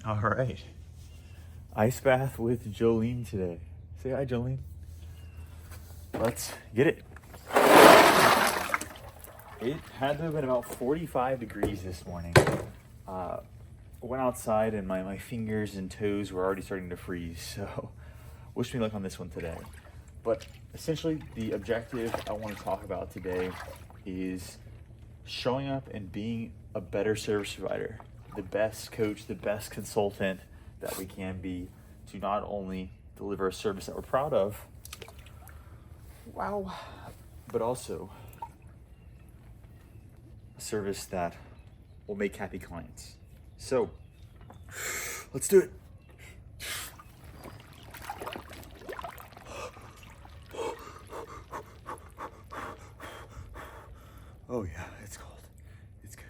All right. Ice bath with Jolene today. Say hi, Jolene. Let's get it. It had to have been about 45 degrees this morning. Went outside and my fingers and toes were already starting to freeze, so wish me luck on this one today. But essentially, the objective I want to talk about today is showing up and being a better service provider, the best coach, the best consultant that we can be to not only deliver a service that we're proud of, wow, but also a service that will make happy clients. So let's do it. Oh yeah, it's cold. It's good.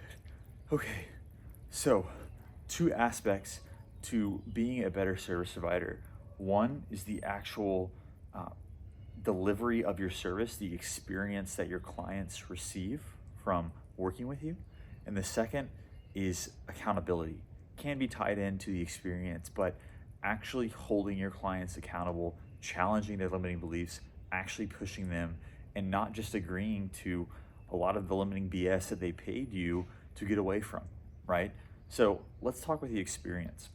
Okay, so 2 aspects to being a better service provider. One is the actual delivery of your service, the experience that your clients receive from working with you. And the second is accountability. Can be tied into the experience, but actually holding your clients accountable, challenging their limiting beliefs, actually pushing them, and not just agreeing to a lot of the limiting BS that they paid you to get away from, right? So let's talk about the experience.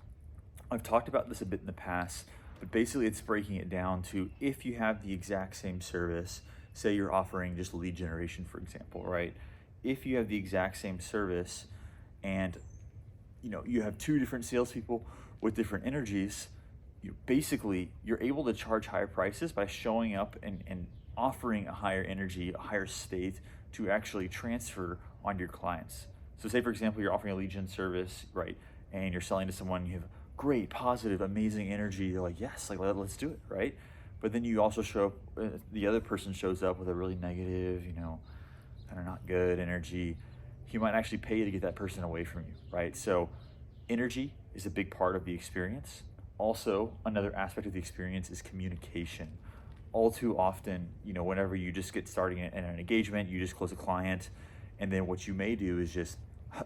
I've talked about this a bit in the past, but basically it's breaking it down to if you have the exact same service, say you're offering just lead generation, for example, right? If you have the exact same service and you have 2 different salespeople with different energies, basically you're able to charge higher prices by showing up and offering a higher energy, a higher state to actually transfer onto your clients. So say, for example, you're offering a lead gen service, right? And you're selling to someone, you have great, positive, amazing energy. They're like, yes, like let's do it, right? But then you also show up, the other person shows up with a really negative, kind of not good energy. He might actually pay you to get that person away from you, right? So energy is a big part of the experience. Also, another aspect of the experience is communication. All too often, whenever you just get starting in an engagement, you just close a client, and then what you may do is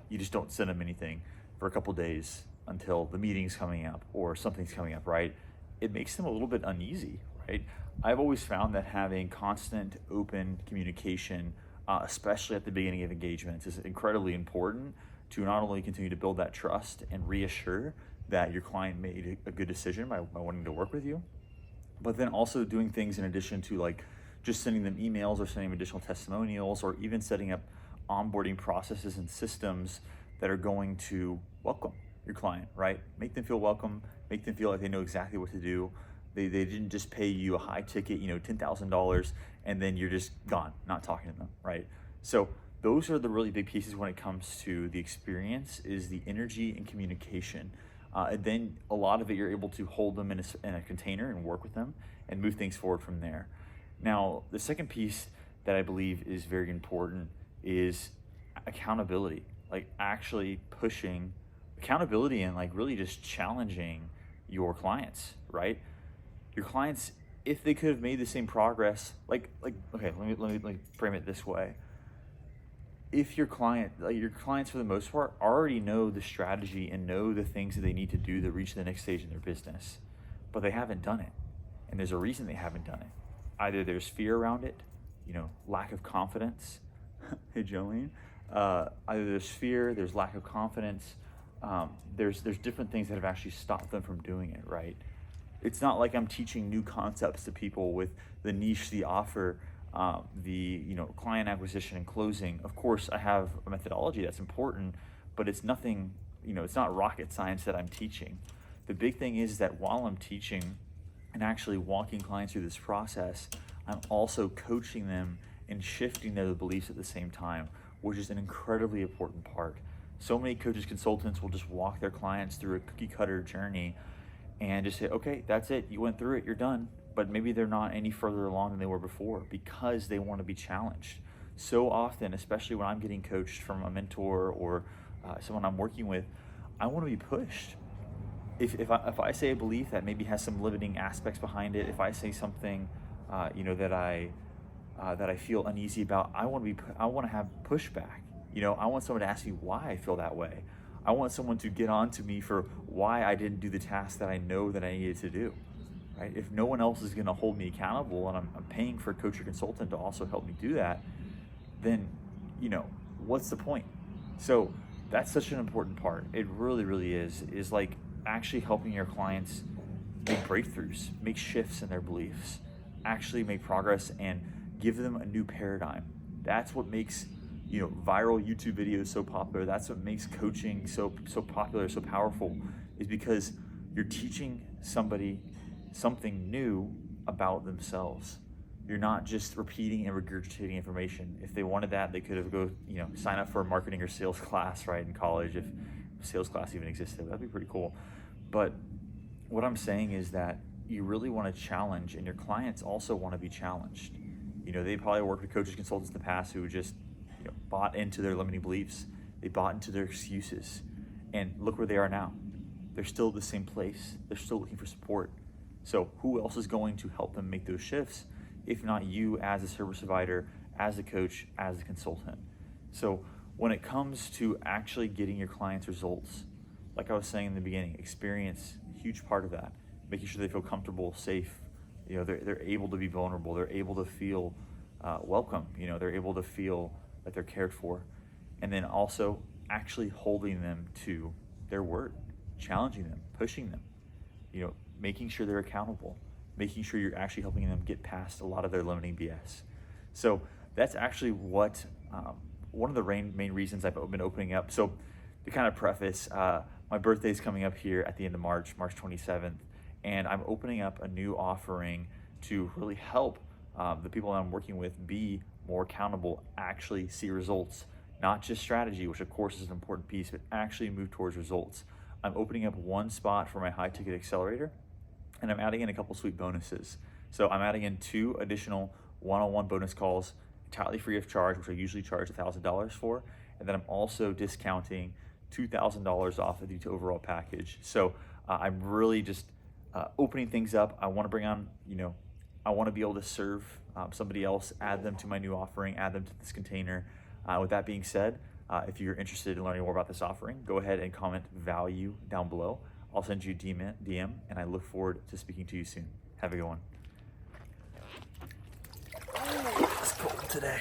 you just don't send them anything for a couple days until the meeting's coming up or something's coming up, right? It makes them a little bit uneasy, right? I've always found that having constant open communication, especially at the beginning of engagements, is incredibly important to not only continue to build that trust and reassure that your client made a good decision by wanting to work with you, but then also doing things in addition to like just sending them emails or sending them additional testimonials or even setting up onboarding processes and systems that are going to welcome your client, right? Make them feel welcome, make them feel like they know exactly what to do. They didn't just pay you a high ticket, $10,000, and then you're just gone, not talking to them, right? So those are the really big pieces when it comes to the experience, is the energy and communication. And then a lot of it, you're able to hold them in a container and work with them and move things forward from there. Now, the second piece that I believe is very important is accountability, like actually pushing accountability and like really just challenging your clients, right? Your clients, if they could have made the same progress, okay, let me frame it this way. If your clients for the most part already know the strategy and know the things that they need to do to reach the next stage in their business, but they haven't done it, and there's a reason they haven't done it. Either there's fear around it, lack of confidence. Hey, Jolene. Either there's fear, there's lack of confidence. There's different things that have actually stopped them from doing it, right? It's not like I'm teaching new concepts to people with the niche, the offer, the client acquisition and closing. Of course, I have a methodology that's important, but it's nothing, it's not rocket science that I'm teaching. The big thing is that while I'm teaching and actually walking clients through this process, I'm also coaching them and shifting their beliefs at the same time, which is an incredibly important part. So many coaches, consultants will just walk their clients through a cookie cutter journey and just say, okay, that's it, you went through it, you're done. But maybe they're not any further along than they were before because they want to be challenged. So often, especially when I'm getting coached from a mentor or someone I'm working with, I want to be pushed. If I say a belief that maybe has some limiting aspects behind it, if I say something that I feel uneasy about, I want to have pushback. I want someone to ask me why I feel that way. I want someone to get on to me for why I didn't do the task that I know that I needed to do, right? If no one else is gonna hold me accountable and I'm paying for a coach or consultant to also help me do that, then, what's the point? So that's such an important part. It really, really is like actually helping your clients make breakthroughs, make shifts in their beliefs, actually make progress and give them a new paradigm. That's what makes viral YouTube videos so popular. That's what makes coaching so popular, so powerful, is because you're teaching somebody something new about themselves. You're not just repeating and regurgitating information. If they wanted that, they could have sign up for a marketing or sales class, right, in college, if sales class even existed. That'd be pretty cool. But what I'm saying is that you really want to challenge, and your clients also want to be challenged. They probably worked with coaches, consultants in the past who just bought into their limiting beliefs. They bought into their excuses, and look where they are now. They're still at the same place. They're still looking for support. So who else is going to help them make those shifts if not you as a service provider, as a coach, as a consultant? So when it comes to actually getting your clients results, like I was saying in the beginning, experience, huge part of that, making sure they feel comfortable, safe, they're able to be vulnerable, they're able to feel welcome, they're able to feel like they're cared for, and then also actually holding them to their word, challenging them, pushing them, making sure they're accountable, making sure you're actually helping them get past a lot of their limiting BS. So that's actually what one of the main reasons I've been opening up. So to kind of preface, my birthday is coming up here at the end of March 27th, and I'm opening up a new offering to really help the people that I'm working with be more accountable, actually see results, not just strategy, which of course is an important piece, but actually move towards results. I'm opening up one spot for my high ticket accelerator, and I'm adding in a couple sweet bonuses. So I'm adding in 2 additional one-on-one bonus calls, entirely free of charge, which I usually charge $1,000 for. And then I'm also discounting $2,000 off of the overall package. So I'm really just opening things up. I want to bring on, I want to be able to serve somebody else, add them to my new offering, add them to this container. With that being said, if you're interested in learning more about this offering, go ahead and comment value down below. I'll send you a DM, and I look forward to speaking to you soon. Have a good one. Oh, it's cold today.